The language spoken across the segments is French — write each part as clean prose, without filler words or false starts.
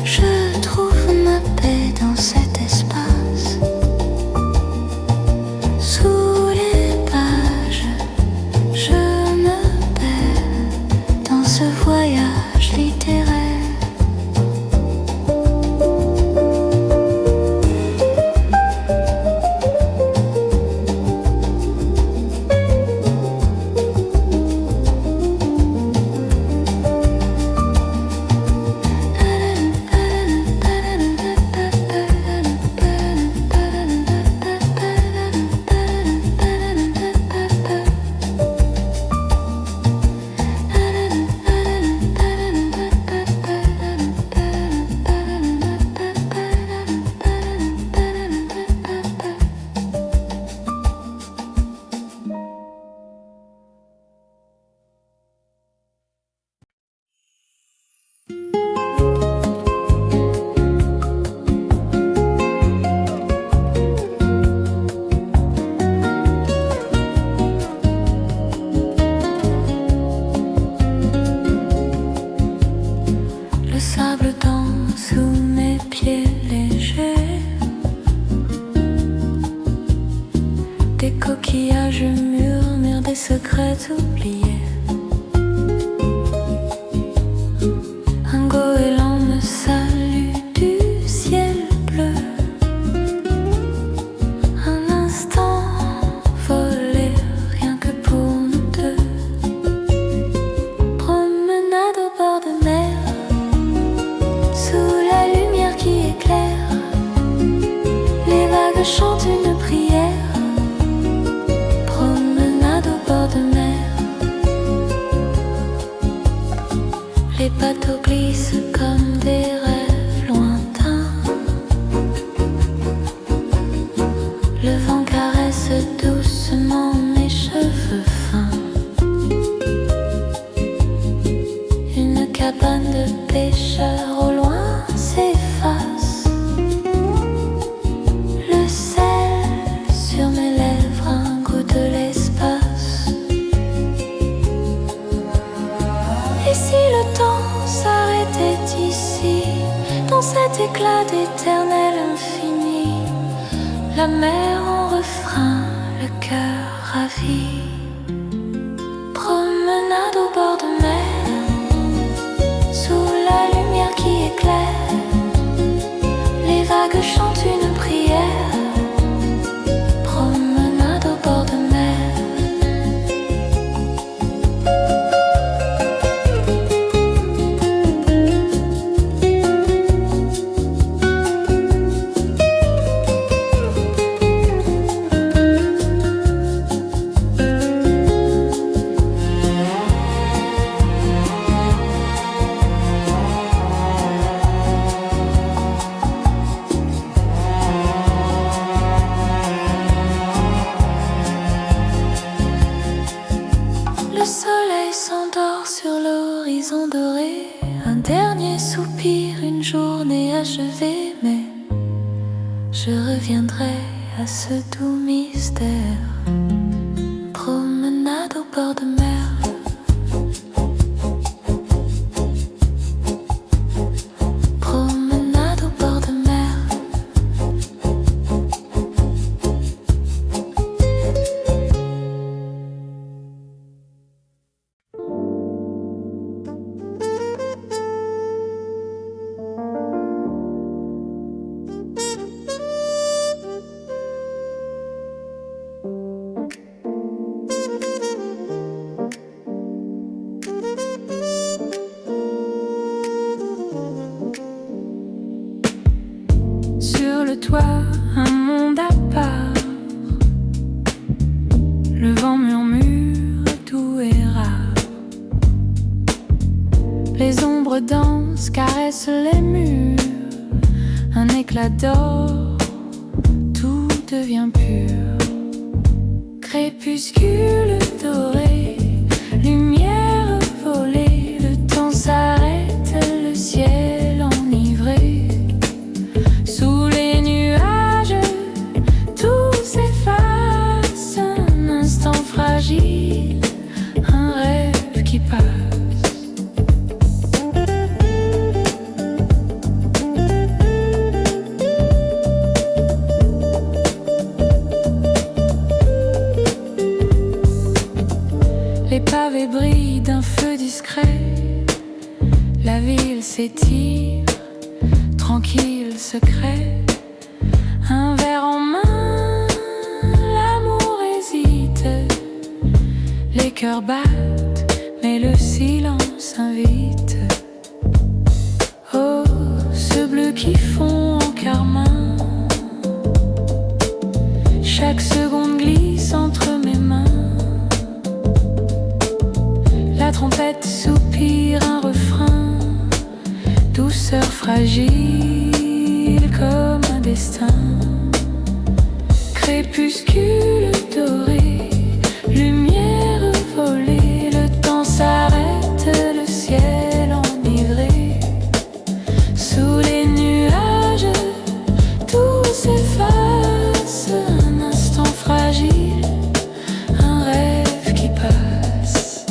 Je trouve ma paix dans cet espace. secrets oubliés. Un goéland me salue du ciel bleu. Un instant volé rien que pour nous deux. Promenade au bord de mer, sous la lumière qui éclaire. Les vagues chantent une prière. Promenade au bord de mer. Les bateaux glissent comme des rêves lointains. Le vent caresse doucement mes cheveux fins. Une cabane de pêcheurs au loin s'efface. Le sel sur mes lèvres, un goût de l'espace. Et si le temps s'arrêtait ici, dans cet éclat d'éternel infini, la mer en refrain, le cœur ravi. Promenade au bord de mer, sous la lumière qui éclaire. Les vagues chantent une prière. Promenade au bord de mer. Le soleil s'endort sur l'horizon doré. Un dernier soupir, une journée achevée. Mais je reviendrai à ce doux mystère. Promenade au bord de mer. Promenade au bord de mer. Sur le toit, un monde à part. Le vent murmure, tout est rare. Les ombres dansent, caressent les murs. Un éclat d'or, tout devient pur. Crépuscule doré, lumière volée. Le temps s'arrête, le ciel enivré. Sous les nuages, tout s'efface. Un instant fragile, un rêve qui passe. Les pavés brillent d'un feu discret. La ville s'étire, tranquille, secret. Un verre en main, l'amour hésite. Les cœurs battent, mais le silence invite. Oh, ce bleu qui fond en carmin. Chaque seconde glisse entre mes mains. La trompette soupire un refrain. Douceur fragile comme un destin. Crépuscule doré, lumière volée. Le temps s'arrête, le ciel enivré. Sous les nuages, tout s'efface. Un instant fragile, un rêve qui passe.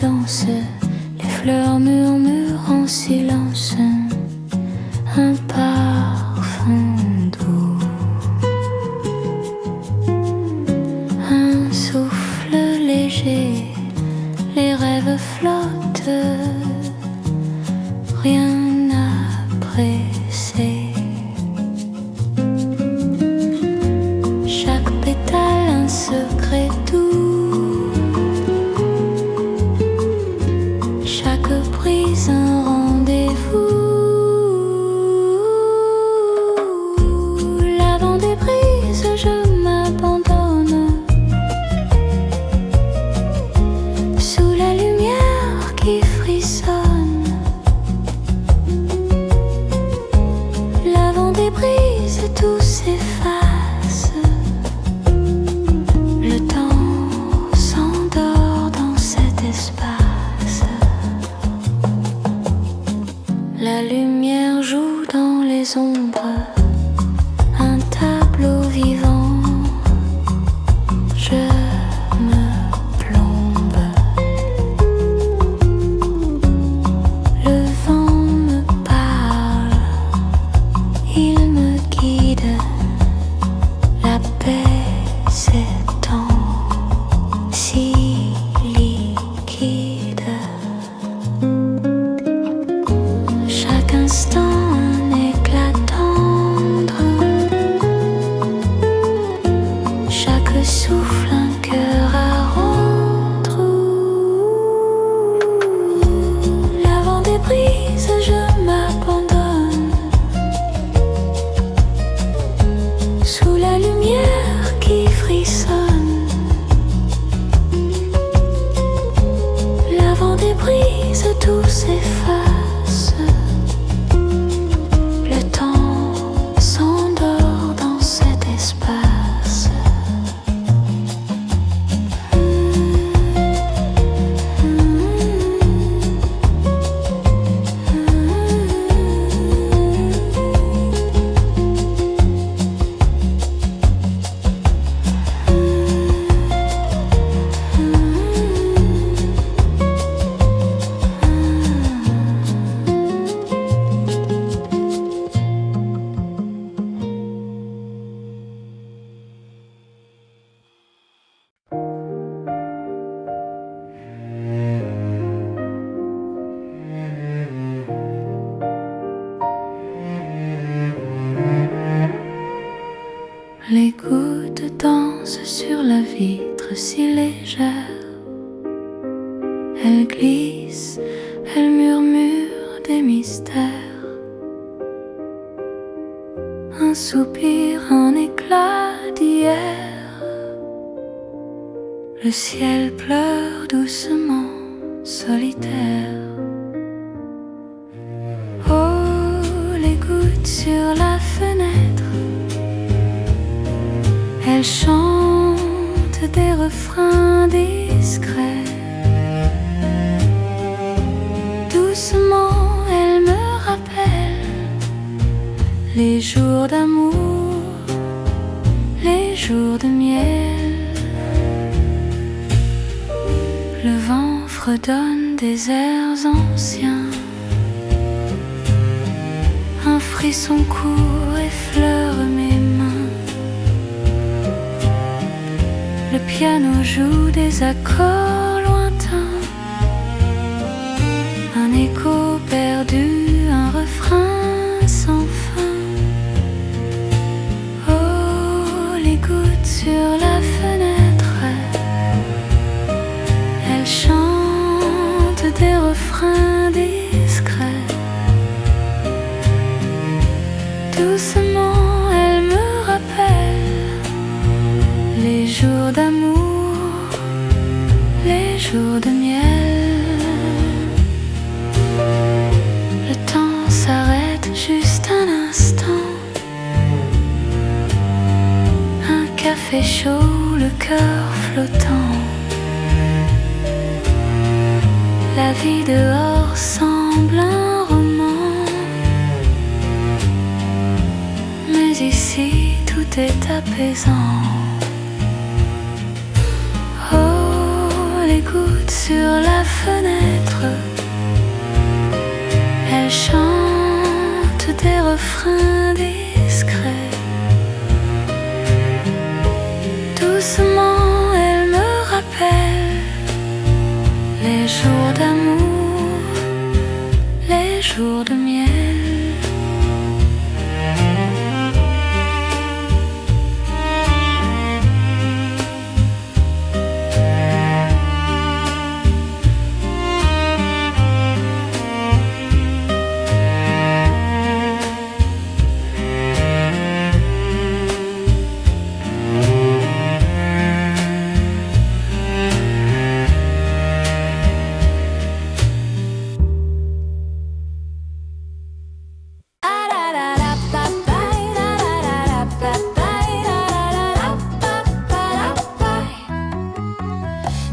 dansent, les fleurs murmurent en silence un parfum doux, un souffle léger, les rêves flottent, rien n'a pressé. Chaque pétale un secret doux, chaque brise un rendez-vous. L'avant des brises, je m'abandonne sous la lumière qui frissonne. L'avant des brises, tout s'efface. Le temps s'endort dans cet espace. La lumière joue dans les ombres, un tableau vivant. Je me plombe. Le vent me parle, il me guide. La paix s'étend, si liquide. Chaque instant un éclat tendre, chaque souffle un cœur à rendre. L'avant des brises, je m'abandonne sous la lumière qui frissonne. L'avant des brises, tout s'efface. Le temps s'endort dans cet espace. Les gouttes dansent sur la vitre si légère. Elles glissent, elles murmurent des mystères. Un soupir, un éclat d'hier. Le ciel pleure doucement, solitaire. Oh, les gouttes sur la fenêtre. Elle chante des refrains discrets. Doucement, elle me rappelle les jours d'amour, les jours de miel. Le vent fredonne des airs anciens. Un frisson court effleure mes mains. Le piano joue des accords lointains. Un écho perdu, un refrain sans fin. Oh, les gouttes sur la fenêtre. Elles chantent des refrains discrets. Doucement, elles me rappellent les jours d'amour, les jours de miel. Le temps s'arrête juste un instant. Un café chaud, le cœur flottant. La vie dehors semble un roman, mais ici tout est apaisant. Oh, les gouttes sur la fenêtre. Elle chante des refrains discrets. Doucement, elle me rappelle les jours d'amour, les jours de miel.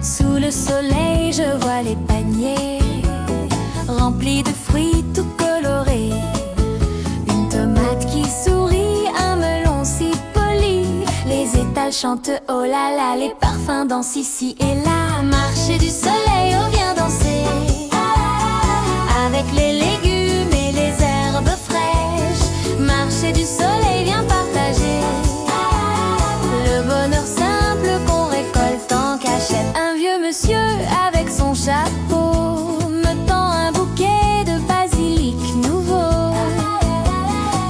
Sous le soleil, je vois les paniers remplis de fruits tout colorés. Une tomate qui sourit, un melon si poli. Les étals chantent oh là là, les parfums dansent ici et là. Marché du soleil, on vient danser avec les légumes et les herbes fraîches. Marché du soleil, viens partager le bonheur simple qu'on récolte en cachette. Un vieux monsieur avec son chapeau me tend un bouquet de basilic nouveau.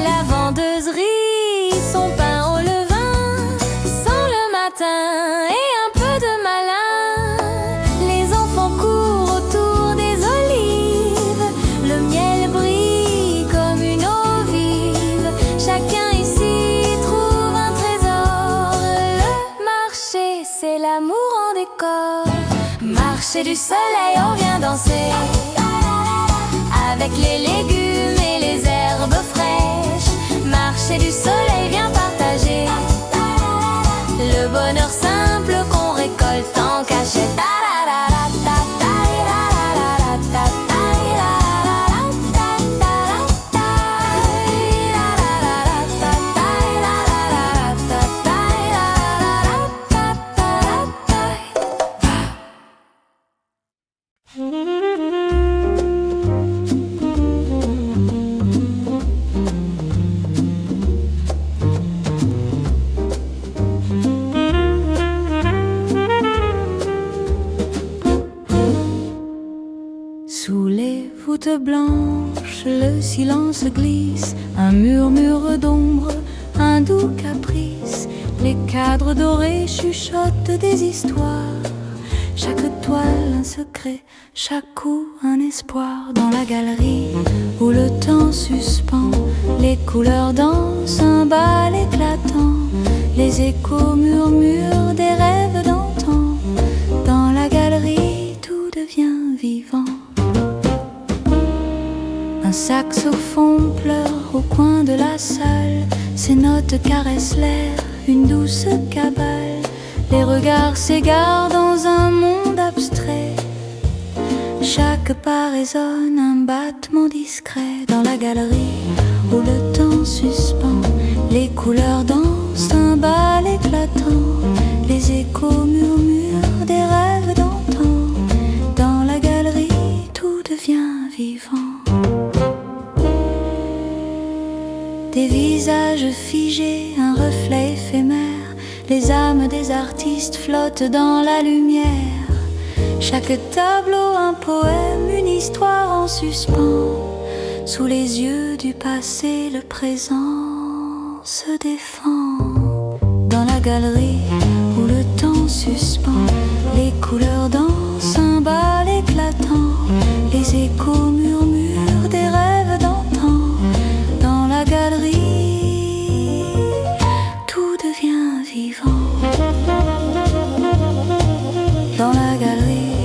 La vendeuse rit son pain au levain sans le matin et un peu de malin. Les enfants courent autour des olives, le miel brille comme une eau vive. Chacun ici trouve un trésor. Le marché, c'est l'amour en décor. Marché du soleil, on vient danser avec les légumes et les herbes fraîches. Marché du soleil, viens partager le bonheur simple qu'on récolte en cachette. Sous les voûtes blanches, le silence glisse, un murmure d'ombre, un doux caprice. Les cadres dorés chuchotent des histoires, chaque toile un secret, chaque coup un espoir. Dans la galerie où le temps suspend, les couleurs dansent, un bal éclatant. Les échos murmurent des rêves d'antan. Dans la galerie tout devient vivant. Un saxophone pleure au coin de la salle, ses notes caressent l'air, une douce cabale. Les regards s'égarent dans un monde abstrait, chaque pas résonne un battement discret. Dans la galerie où le temps suspend, les couleurs dansent, un bal éclatant. Les échos murmurent des rêves d'antan. Dans la galerie tout devient vivant. Des visages figés, un reflet éphémère. Les âmes des artistes flottent dans la lumière. Chaque tableau un poème, une histoire en suspens. Sous les yeux du passé, le présent se défend. Dans la galerie où le temps suspend, les couleurs dansent, un bal éclatant. Les échos murmurent des rêves d'antan. Dans la galerie, tout devient vivant. Dans la galerie,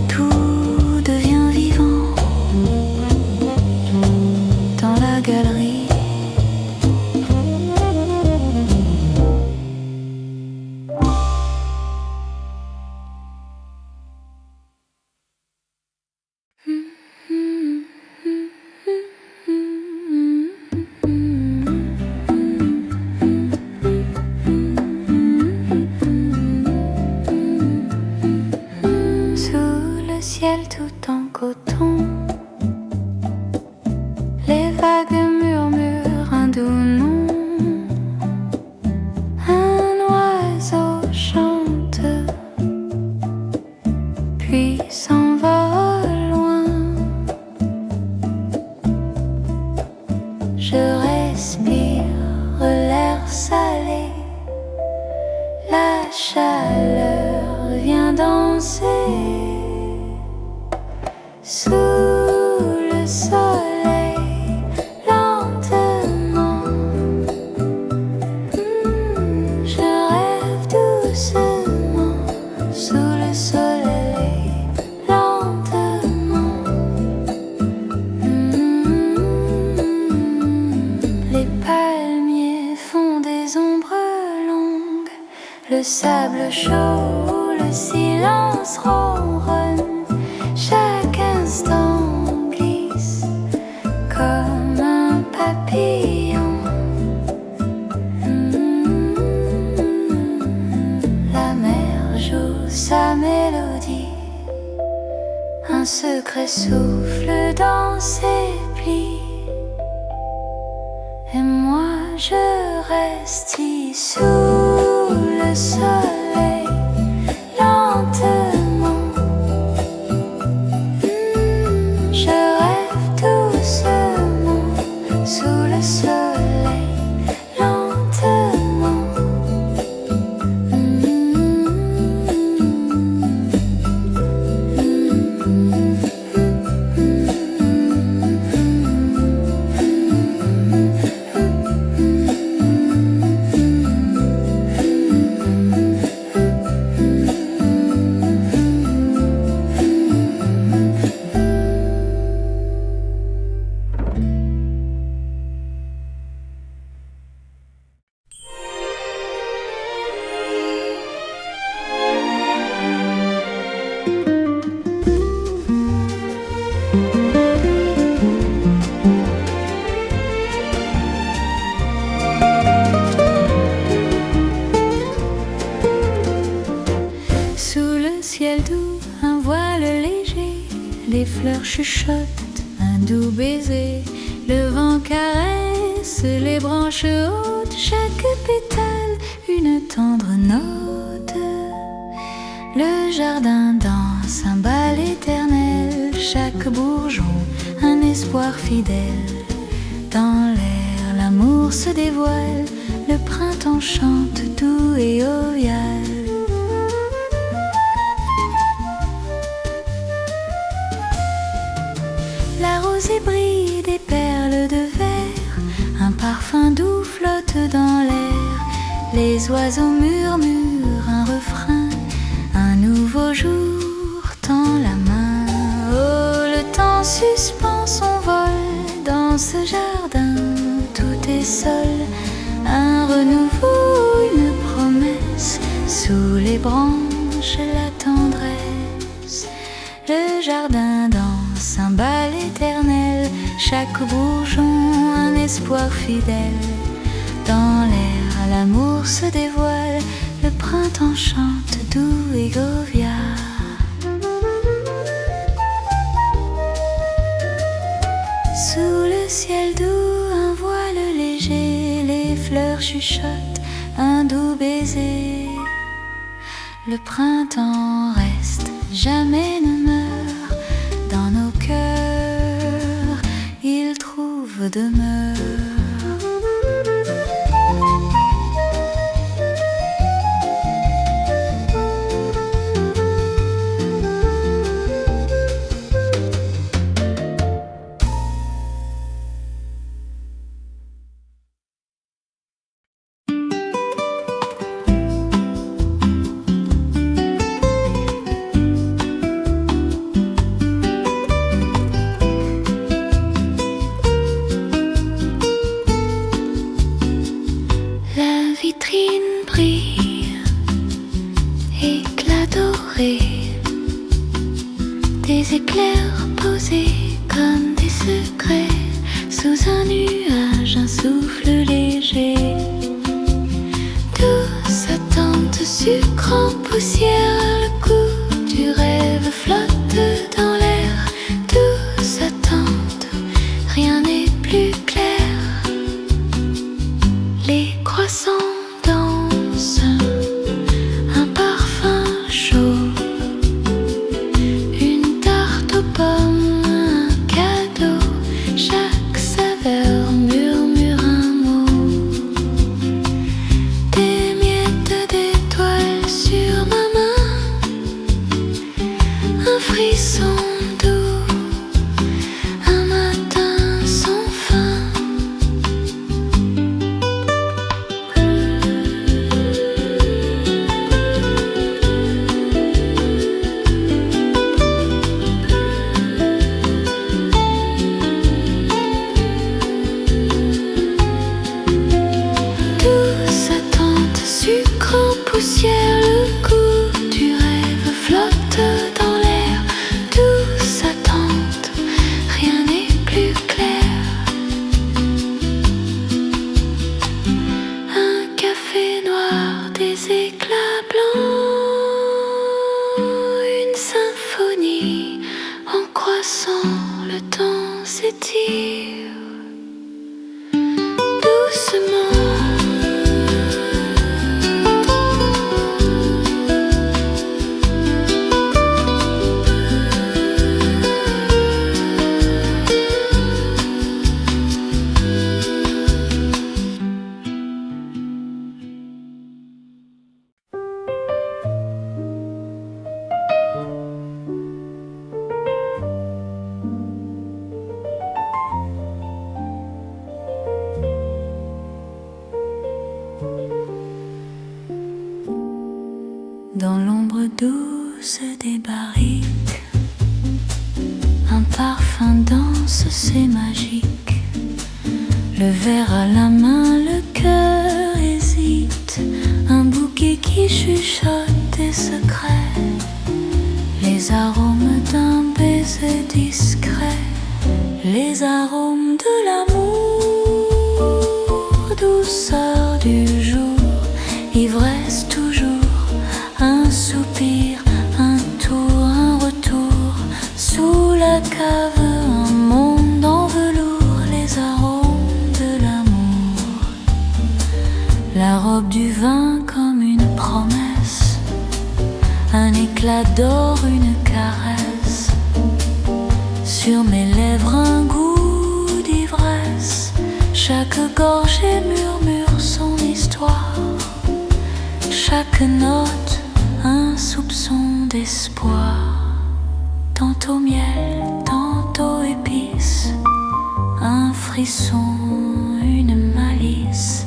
tout devient vivant. Dans la galerie. chaleur vient danser sous le soleil lentement. Je rêve doucement sous le soleil lentement. Les palmiers font des ombres longues, le sable chaud, le silence ronronne. Chaque instant glisse comme un papillon. La mer joue sa mélodie, un secret souffle dans ses plis. Et moi je reste ici sous le soleil lentement. Je rêve doucement sous le soleil lentement. Sous le ciel doux, un voile léger, les fleurs chuchotent un doux baiser. Le vent caresse les branches hautes, chaque pétale une tendre note. Le jardin danse un bal éternel, chaque bourgeon un espoir fidèle. Dans l'air l'amour se dévoile, le printemps chante doux et jovial. La rosée brille des perles de verre, un parfum doux flotte dans l'air. Les oiseaux murmurent un refrain, un nouveau jour tend la main. Oh, le temps suspend son vol dans ce jardin, tout est seul. Un renouveau, une promesse, sous les branches la tendresse. Le jardin danse un bal éternel, chaque bourgeon un espoir fidèle. Dans l'air l'amour se dévoile, le printemps chante doux et jovial. Sous le ciel doux, un voile léger, les fleurs chuchotent un doux baiser. Le printemps reste, jamais ne meurt, dans nos cœurs il trouve demeure. Des éclairs posés comme des secrets, sous un nuage, un souffle léger. Douce attente, sucre en poussière, le goût du rêve flotte dans l'air. Douce attente, rien n'est plus clair. Les croissants dansent, un parfum chaud, une tarte aux pommes, un cadeau. Chaque saveur murmure un mot. Des miettes d'étoiles éclats blancs, une symphonie en croissant, le temps s'étire doucement. Dans l'ombre douce des barriques, un parfum dense, c'est magique. Le verre à la main, le cœur hésite. Un bouquet qui chuchote des secrets, les arômes d'un baiser discret, les arômes de l'amour, douceur du jour, ivresse toujours. Un soupir, un tour, un retour, sous la cave, un monde en velours, les arômes de l'amour. La robe du vin comme une promesse, un éclat d'or, une caresse. Sur mes lèvres un goût d'ivresse, chaque gorgée murmure son histoire, chaque note un soupçon d'espoir, tantôt miel, tantôt épice, un frisson, une malice.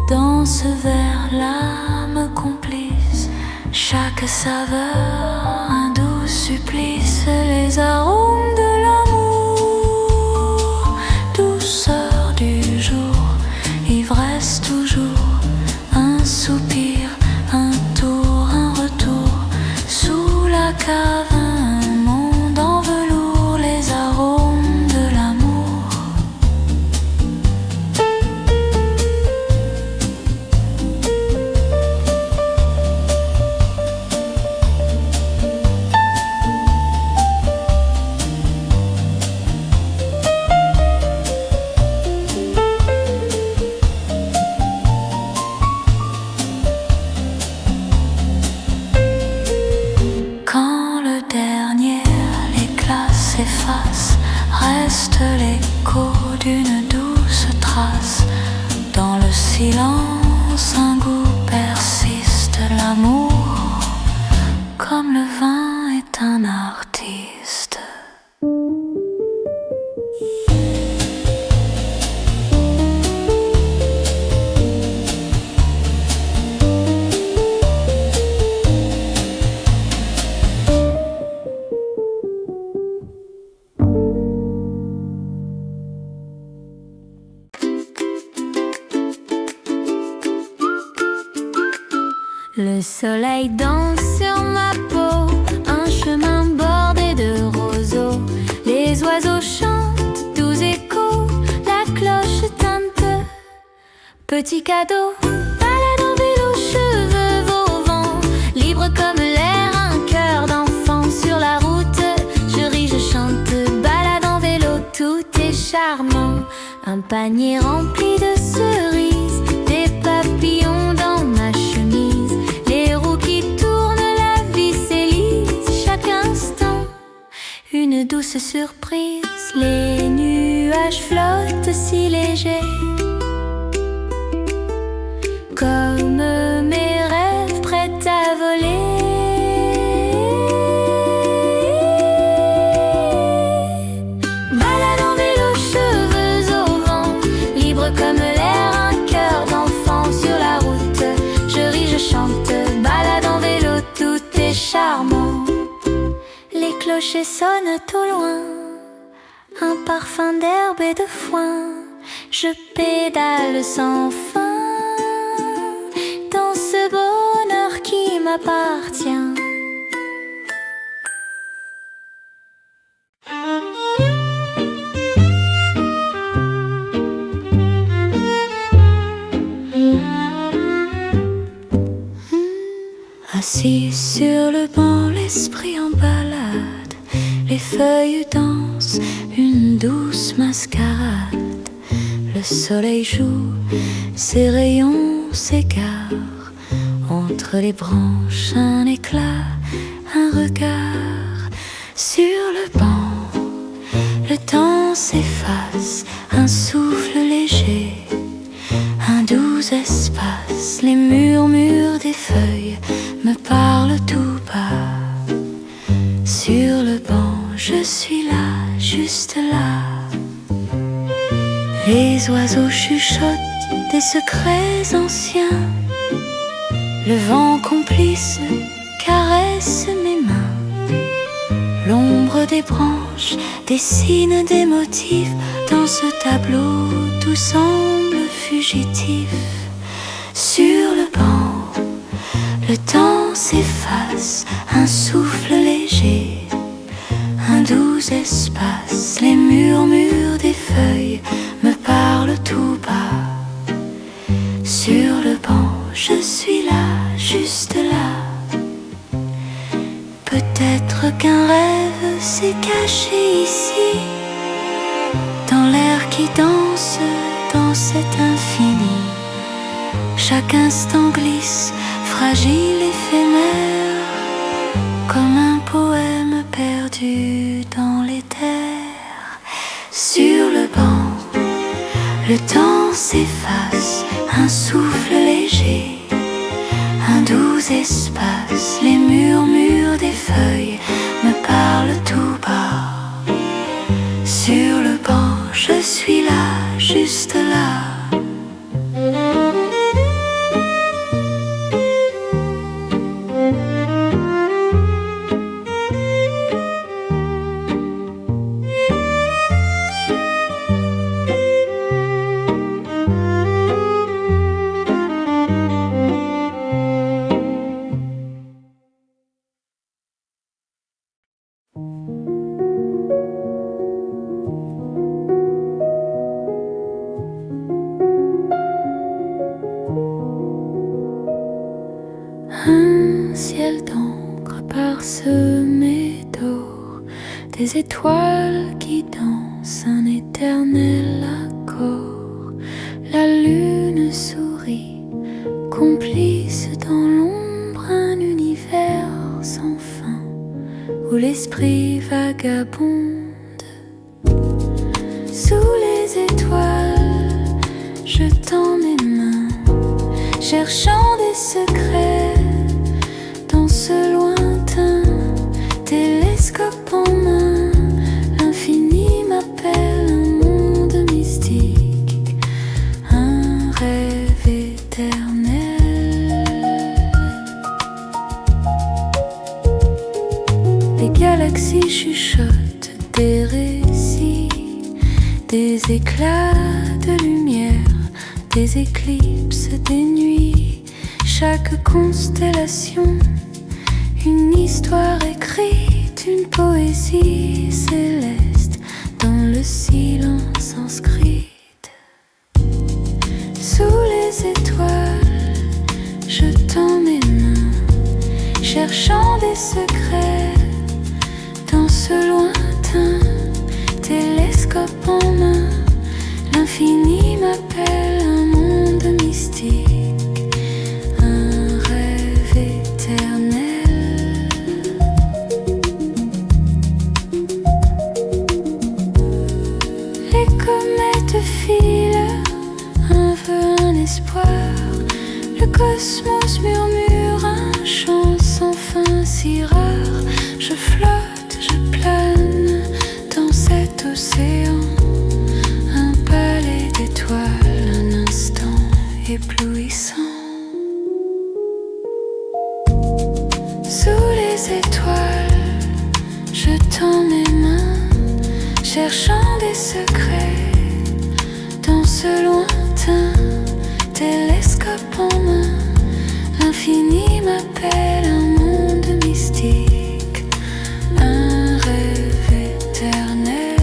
Dans ce verre, l'âme complice, chaque saveur, un doux supplice, les arômes de l'amour, douceur du jour, ivresse toujours, un soupir, un tour, un retour, sous la cave, un monde en velours, les arômes de l'amour. Reste l'écho d'une douce trace. Dans le silence, un goût persiste. L'amour, comme le vin, est un artiste. Le soleil danse sur ma peau, un chemin bordé de roseaux. Les oiseaux chantent, doux échos, la cloche teinte. Petit cadeau, balade en vélo, cheveux volants, libre comme l'air, un cœur d'enfant sur la route. Je ris, je chante, balade en vélo, tout est charmant. Un panier rempli de cerises, des papillons dans ma chemise. Les roues qui tournent, la vie s'élise chaque instant. Une douce surprise, les nuages flottent si légers, comme mes rêves prêts à voler. Balade en vélo, cheveux au vent, libre comme l'air, un cœur d'enfant sur la route. Je ris, je chante, balade en vélo, tout est charmant. Les clochers sonnent au loin, un parfum d'herbe et de foin. Je pédale sans fin dans ce bonheur qui m'appartient. Assis sur le banc, l'esprit en balade, les feuilles dansent une douce mascarade. Le soleil joue, ses rayons s'égarent. Entre les branches, un éclat, un regard. Sur le banc, le temps s'efface, un souffle léger, un doux espace. Les murmures des feuilles me parlent tout bas. Sur le banc, je suis là, juste là. Les oiseaux chuchotent des secrets anciens. Le vent complice caresse mes mains. L'ombre des branches dessine des motifs. Dans ce tableau, tout semble fugitif. Sur le banc, le temps s'efface, un souffle léger, un doux espace. Les murmures des feuilles me parlent tout bas. Sur le banc, je suis là, juste là. Peut-être qu'un rêve s'est caché ici, dans l'air qui danse dans cet infini. Chaque instant glisse, fragile, éphémère, comme un poème perdu dans les terres. Sur le banc, le temps s'efface, un souffle léger, un doux espace. Les murmures des feuilles me parlent tout bas. Sur le banc, je suis là, juste là. Un ciel d'encre parsemé d'or, des étoiles qui dansent un éternel accord. La lune sourit, complice dans l'ombre, un univers sans fin où l'esprit vagabonde. Sous les étoiles, je tends mes mains, cherchant des secrets. Dans ce lointain télescope en main, l'infini m'appelle, un monde mystique, un rêve éternel. Les galaxies chuchotent des récits, des éclats de lumière, des éclipses, des nuits. Chaque constellation, une histoire écrite, une poésie céleste dans le silence inscrite. Sous les étoiles, je tends mes mains, cherchant des secrets. Dans ce lointain télescope en main, l'infini m'appelle, un monde mystique. Le cosmos murmure un chant sans fin si rare. Je flotte, je plane dans cet océan, un palais d'étoiles, un instant éblouissant. Sous les étoiles, je tends mes mains, cherchant des secrets. Dans ce lointain télescope en main, l'infini m'appelle, un monde mystique, un rêve éternel.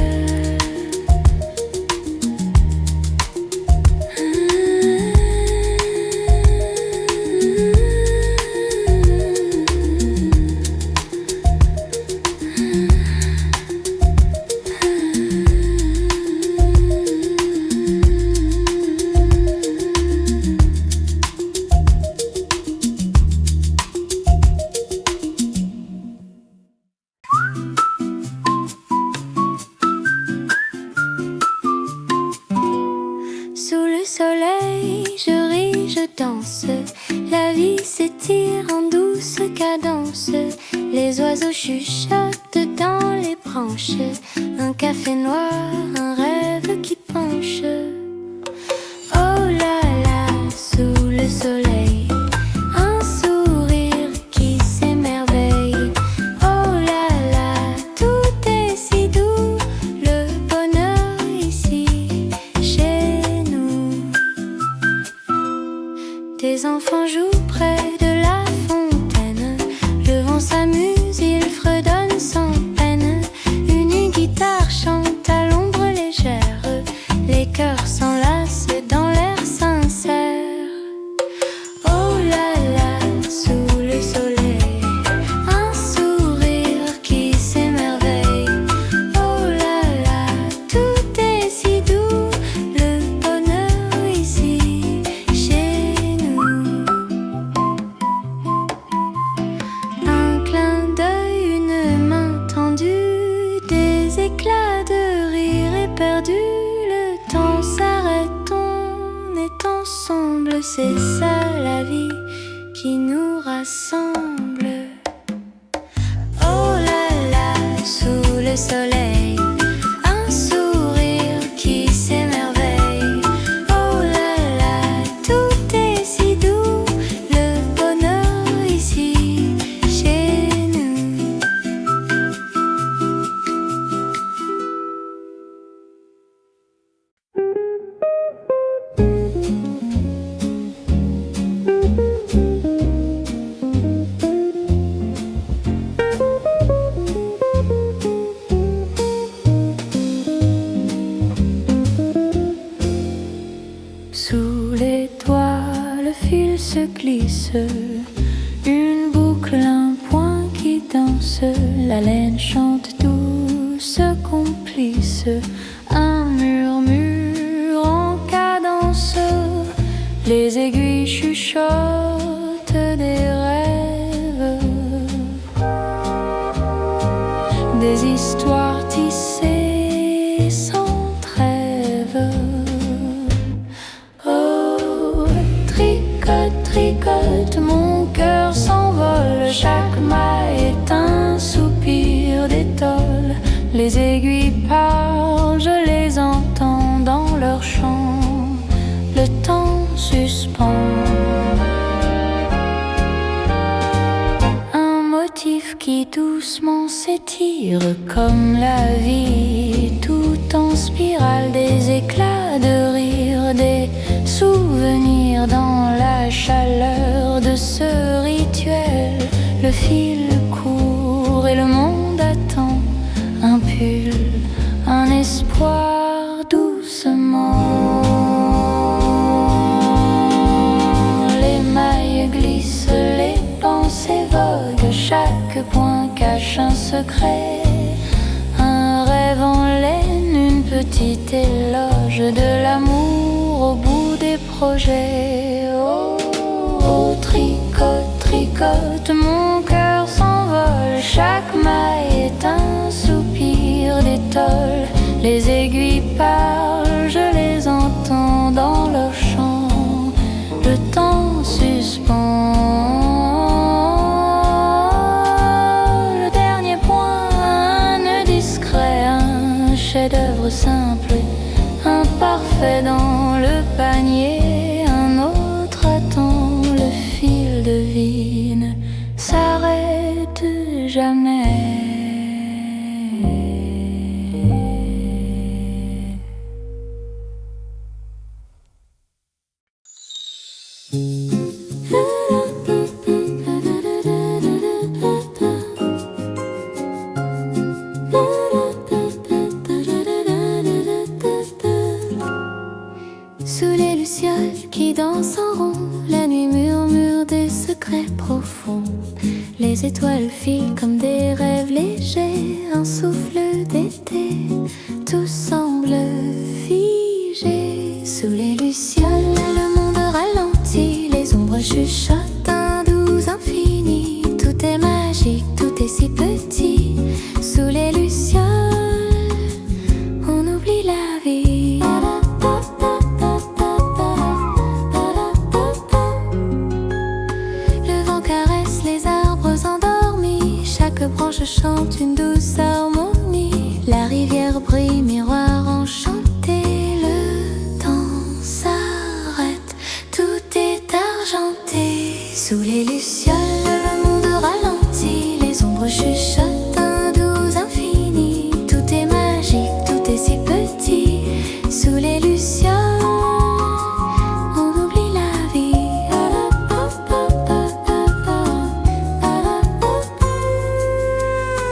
La vie s'étire en douce cadence, les oiseaux chuchotent dans les branches. Un café noir, un rêve qui penche. Oh là là, sous le soleil, un sourire qui s'émerveille. Oh là là, tout est si doux, le bonheur ici, chez nous. Des enfants jouent près de la fontaine, le vent s'amuse, il fredonne sans peine. Une guitare chante à l'ombre légère, les cœurs s'enlacent dans l'air sincère. Oh là là, sous le soleil, un sourire qui s'émerveille. Oh là là, tout est si doux, le bonheur ici, chez nous. Un clin d'œil, une main tendue, des éclats de rire éperdus. Le temps s'arrête, on est ensemble, c'est ça la vie qui nous rassemble. Oh là là, sous le soleil, un sourire qui s'émerveille. Oh là là, tout est si doux, le bonheur ici, chez nous. Sous les doigts, le fil se glisse, une boucle, un point qui danse. La laine chante douce, complice, un murmure en cadence. Les aiguilles chuchotent des rêves, des histoires tissées sans trêve. Oh, tricote, tricote, mon cœur s'envole. Chaque maille est un soupir d'étole. Les aiguilles parlent, je les entends dans leur chant. Le temps suspend. Un motif qui doucement s'étire comme la vie, tout en spirale, des éclats de rire, des souvenirs dans la chaleur de ce rituel. Le fil court et le monde attend un pull, un espoir doucement. Les mailles glissent, les pensées voguent, chaque point cache un secret. Un rêve en laine, une petite éloge de l'amour au bout des projets. Oh, oh, tricote, tricote, mon cœur s'envole. Chaque maille est un soupir d'étole. Les aiguilles parlent, je les entends dans leur chant. Le temps suspend. Le dernier point, un nœud discret, un chef-d'œuvre simple, un parfait dans le panier. Un autre attend, le fil de vie ne s'arrête jamais. Sous les lucioles qui dansent en rond, la nuit murmure des secrets profonds. Les étoiles filent comme des rêves légers, un souffle d'été, tout semble figé. Sous les lucioles, le monde ralentit, les ombres chuchotent un doux infini. Tout est magique, tout est si petit. Sous les lucioles, on oublie la vie. Chaque branche chante une douce harmonie. La rivière brille, miroir enchanté. Le temps s'arrête, tout est argenté. Sous les lucioles, le monde ralentit. Les ombres chuchotent un doux infini. Tout est magique, tout est si petit. Sous les lucioles, on oublie la vie.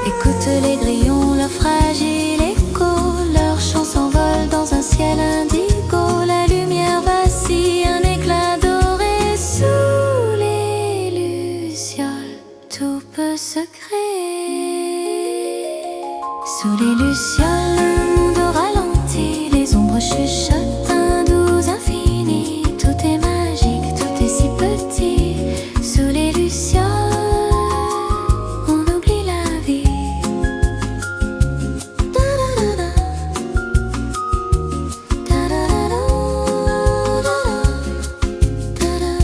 Écoute les grillons, leur fragile écho. Leur chant s'envole dans un ciel indigo. La lumière vacille, un éclat doré. Sous les lucioles, tout peut se créer. Sous les lucioles, le monde ralentit. Les ombres chuchotent un doux infini. Tout est magique, tout est si petit. Sous les lucioles, on oublie la vie. Da-da-da-da. Da-da-da-da. Da-da.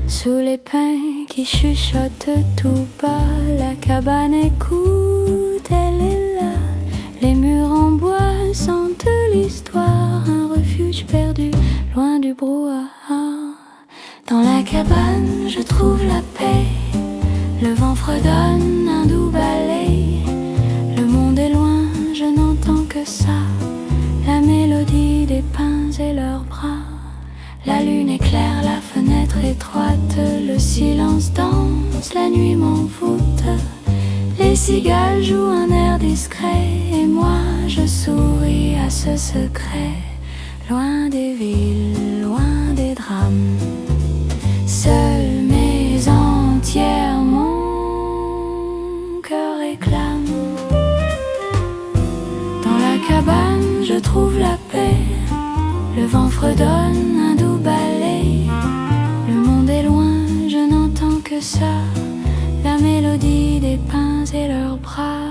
Sous les pins qui chuchotent tout bas, la cabane écoute, elle est là. Les murs en bois sentent l'histoire, un refuge perdu, loin du brouhaha. Dans la cabane, je trouve la paix. Le vent fredonne un doux balai. Le monde est loin, je n'entends que ça. La mélodie des pins et leurs bras. La lune éclaire la fenêtre étroite. Le silence danse, la nuit m'envoûte. Les cigales jouent un air discret. Et moi je souris à ce secret. Loin des villes, loin des drames. Seule mais entière mon cœur réclame. Dans la cabane je trouve la paix. Le vent fredonne un doux balai. Le monde est loin, je n'entends que ça. La mélodie des pins et leurs bras.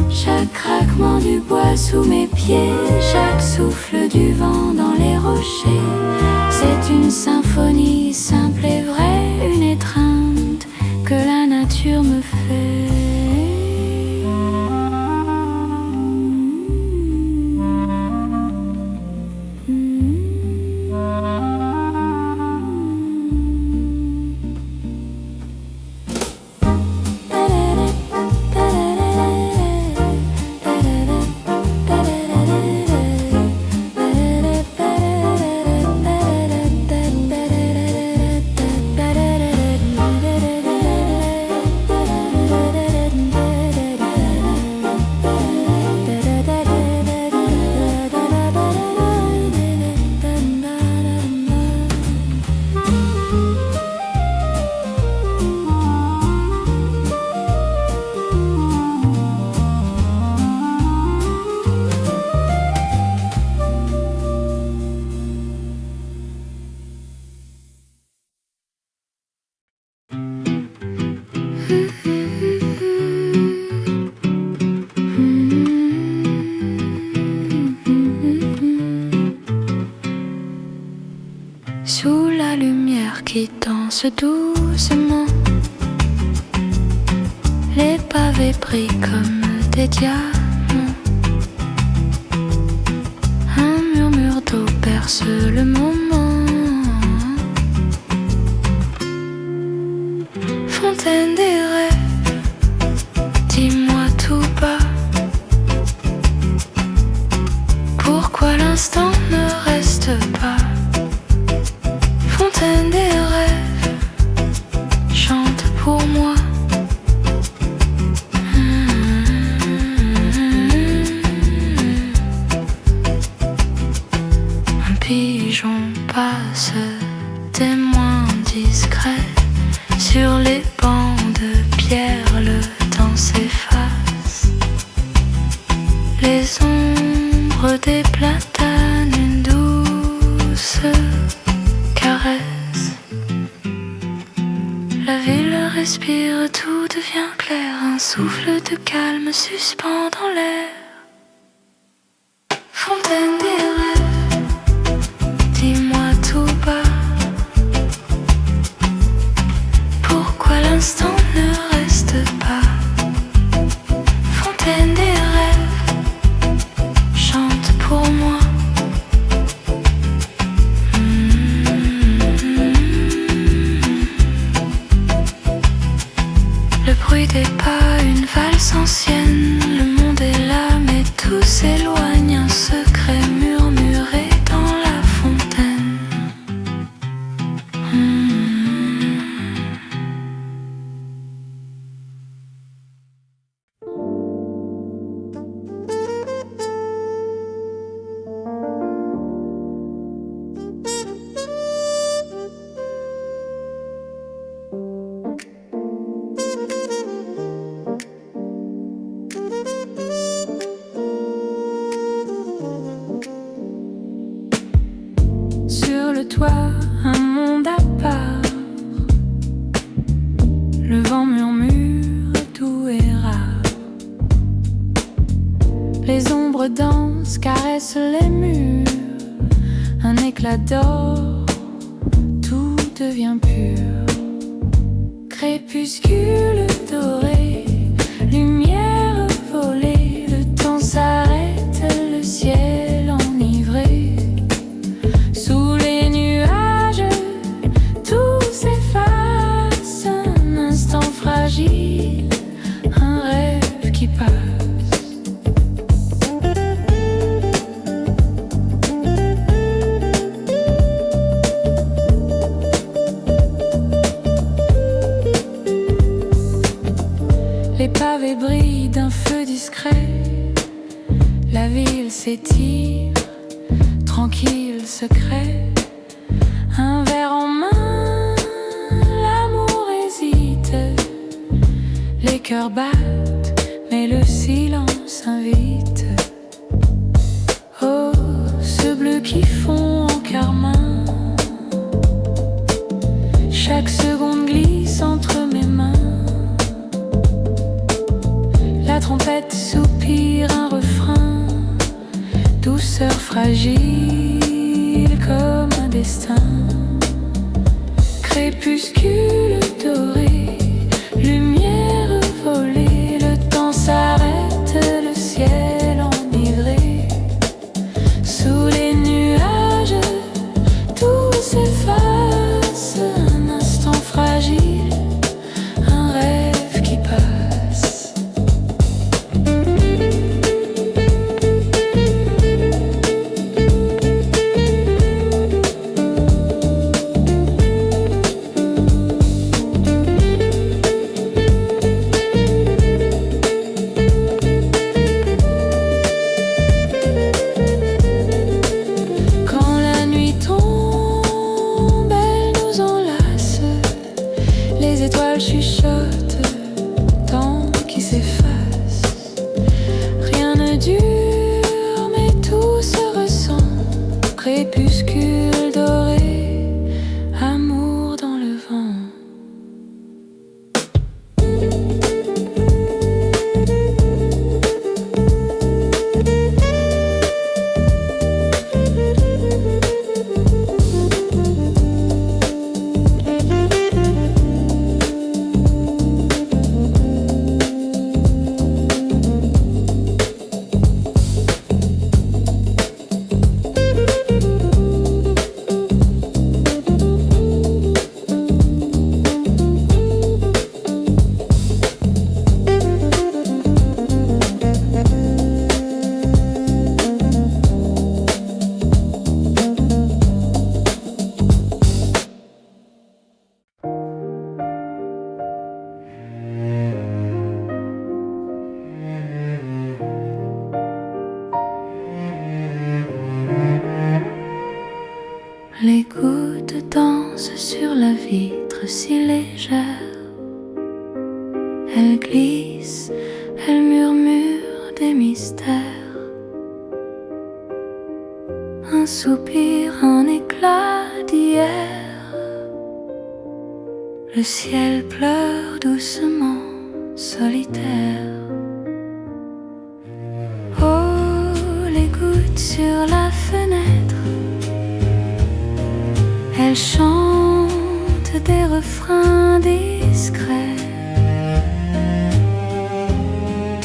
Chaque craquement du bois sous mes pieds. Chaque souffle du vent dans les rochers. C'est une symphonie simple et vraie. Une étreinte que la nature me fait. Sous la lumière qui danse doucement, les pavés brillent comme des diamants. Un murmure d'eau berce le moment. Fontaine des rêves, dis-moi tout bas, pourquoi l'instant ne reste pas? Fontaine des rêves, chante pour moi. Un pigeon passe, témoin discret. Sur les bancs de pierre, le temps s'efface. Les ombres des platanes, une douce se caresse. La ville respire, tout devient clair. Un souffle de calme suspend dans l'air. Fontaine des rêves, dis-moi tout bas, pourquoi l'instant ne reste pas? Fontaine des rêves, chante pour moi. Le bruit des pas, une valse ancienne. Le monde est là, mais tout s'éloigne. Un secret murmuré dans la fontaine. Sur le toit, un monde à part. Le vent murmure, tout est rare. Les ombres dansent, caressent les murs. Un éclat d'or, tout devient pur. Crépuscule doré, lumière volée. Le temps s'arrête, le ciel enivré. Sous les nuages, tout s'efface. Un instant fragile, un rêve qui passe. Les pavés brillent d'un feu discret. La ville s'étire, tranquille, secret. Un verre en main, l'amour hésite. Les cœurs battent, mais le silence invite. Oh, ce bleu qui fond en carmin. Chaque seconde glisse entre mes mains. La trompette soupire un refrain. Douceur fragile comme un destin. Crépuscule doré, lumière volée. Le temps s'arrête, le ciel enivré. Sous les nuages, tout s'efface. Un instant fragile, un rêve qui passe. Chuchote, temps qui s'efface. Rien ne dure, mais tout se ressent. Crépuscule doré, amour dans le vent. Les gouttes dansent sur la vitre si légère. Elles glissent, elles murmurent des mystères. Un un soupir, un éclat d'hier. Le ciel pleure doucement, solitaire. Oh, les gouttes sur la fenêtre, elles chantent des refrains discrets.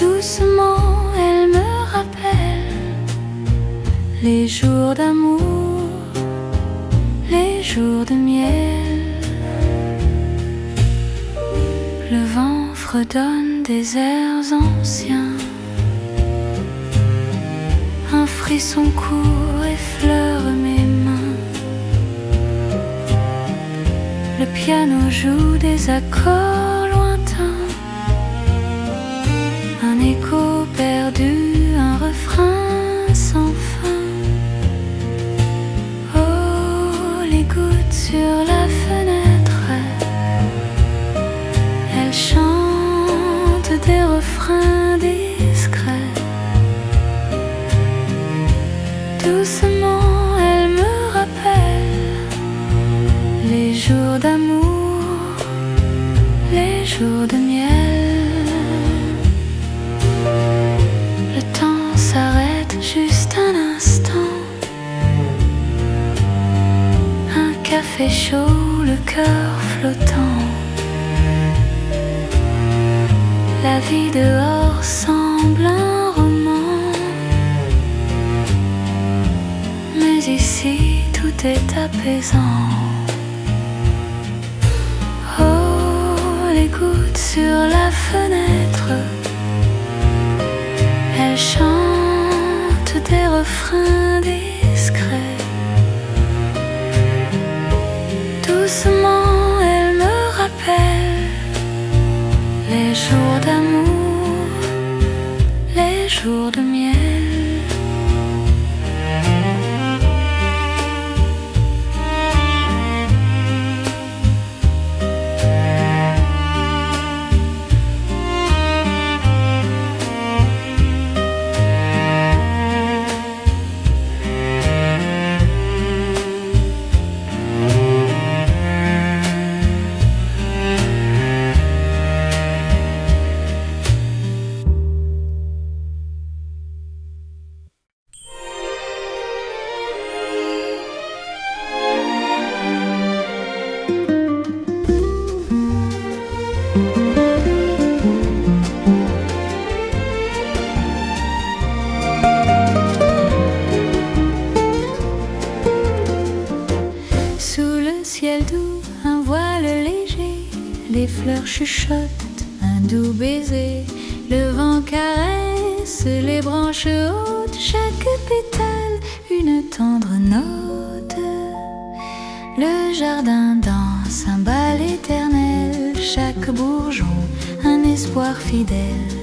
Doucement, elles me rappellent les jours d'amour, les jours de miel. Le vent fredonne des airs anciens. Un frisson court effleure mes mains. Le piano joue des accords lointains. Un écho perdu, un refrain sans fin. Oh, les gouttes sur la fenêtre, elles chantent des refrains discrets. Doucement, elles me rappellent les jours d'amour, les jours de miel. Le temps s'arrête juste un instant. Un café chaud, le cœur flottant. La vie dehors semble un roman, mais ici tout est apaisant. Oh, les gouttes sur la fenêtre, elles chantent des refrains discrets. Doucement, elles me rappellent les jours d'amour, les jours de miel. Les fleurs chuchotent un doux baiser. Le vent caresse les branches hautes. Chaque pétale une tendre note. Le jardin danse un bal éternel. Chaque bourgeon un espoir fidèle.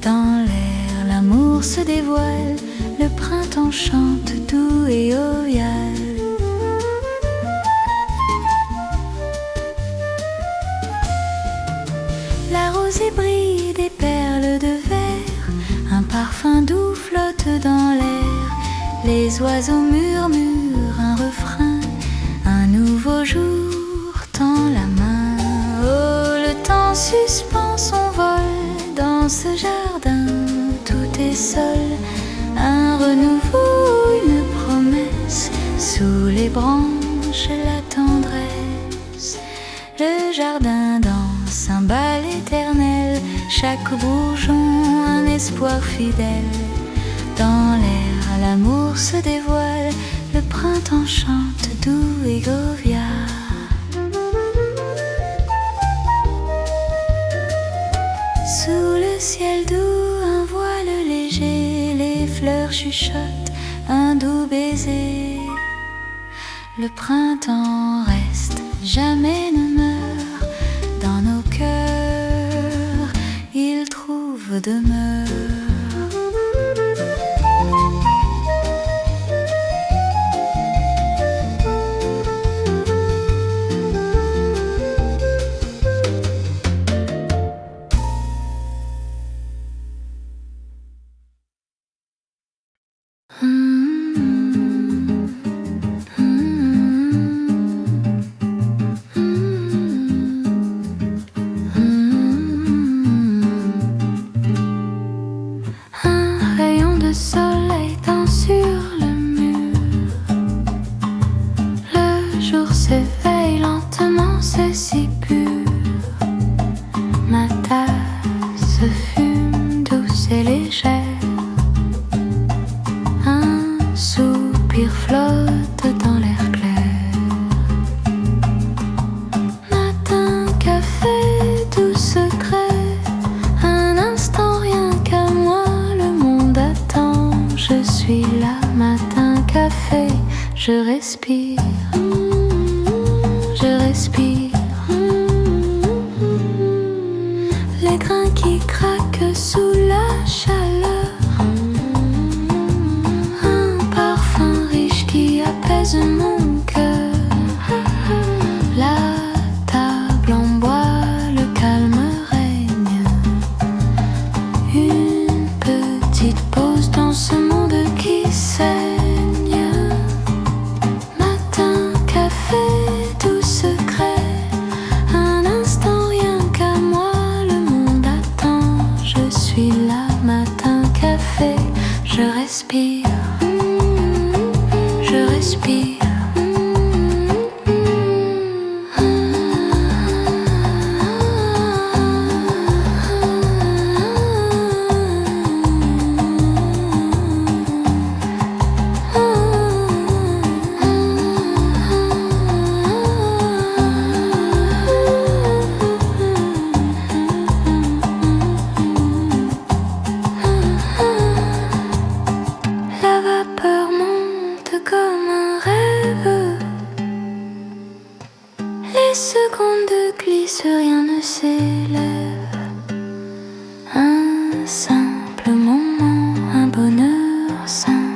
Dans l'air l'amour se dévoile. Le printemps chante doux et jovial. La rosée brille des perles de verre. Un parfum doux flotte dans l'air. Les oiseaux murmurent un refrain. Un nouveau jour tend la main. Oh, le temps suspend son vol. Dans ce jardin tout est seul. Un renouveau, une promesse. Sous les branches la tendresse. Le jardin danse un bal éternel. Chaque bourgeon un espoir fidèle. Dans l'air l'amour se dévoile. Le printemps chante doux et jovial. Sous le ciel doux un voile léger. Les fleurs chuchotent un doux baiser. Le printemps reste, jamais ne meurt. Dans nos cœurs, il trouve demeure. je respire, je respire. Les grains qui craquent sous la chaleur, un parfum riche qui apaise mon cœur. La table en bois, le calme règne. Une petite pause dans ce monde qui saigne. Matin, café, tout secret. Un instant, rien qu'à moi, le monde attend. Je suis là, matin, café, je respire, je respire. La vapeur monte comme un rêve. Les secondes glissent, rien ne s'élève. Un simple moment, un bonheur simple.